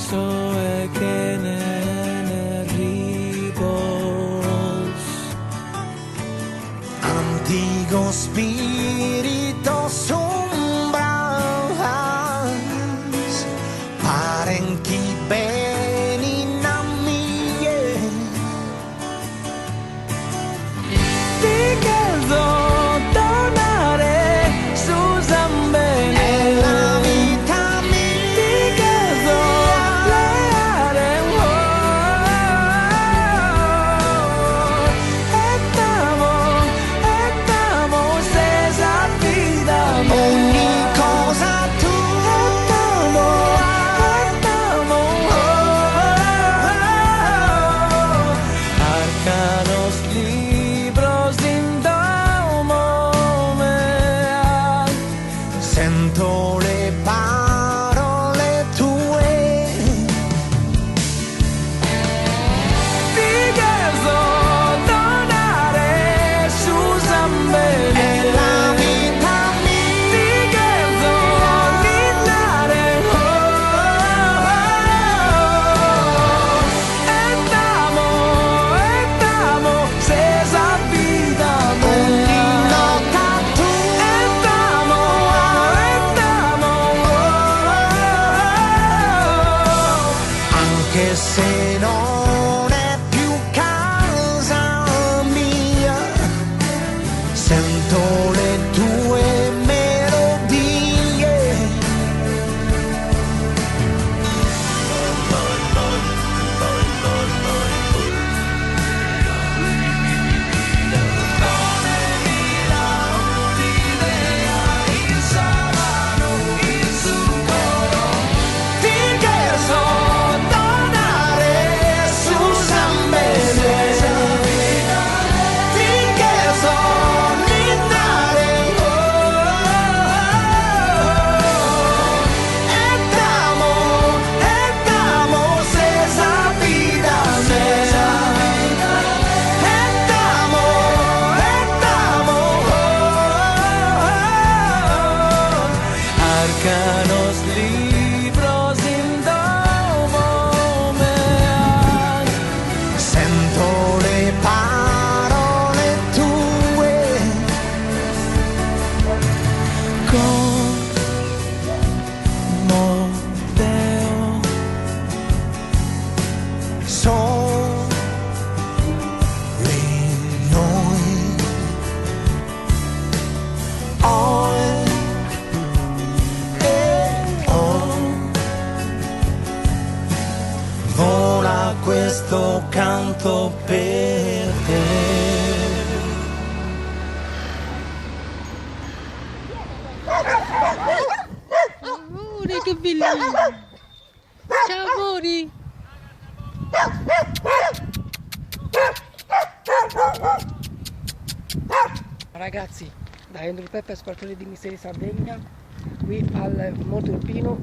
verso e che ne ribos. Antico spirito sombras, parenti beni namie. Ti chiedo tornare su Zambene. La vita mia, Ti chiedo leare un po'. Estamos stessa vita. ogni cosa tu. Arcanos libros din daumomeal. Sento le parole tue. Ti chiedo tornare su Zambene. La vita mia, Ti chiedo guidare. Estamos stessa vita. ogni nota tu. Anche se non è più casa mia, sento le tue melodie. Ti chiedo tornare su Zambene. Ti chiedo ninnare. Estamos stessa vita. Arcanos libros in daumomeal. Sento le parole tue. Como Deo. Soli noi. Vola questo canto per te. Amore, che bellino! Ciao amori! Ragazzi, da Andrew Peppe, Squarcione di Misteri Sardegna, qui al Monte Urpino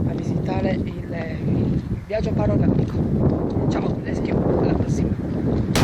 a visitare il viaggio panoramico. Ciao, let's go, alla prossima!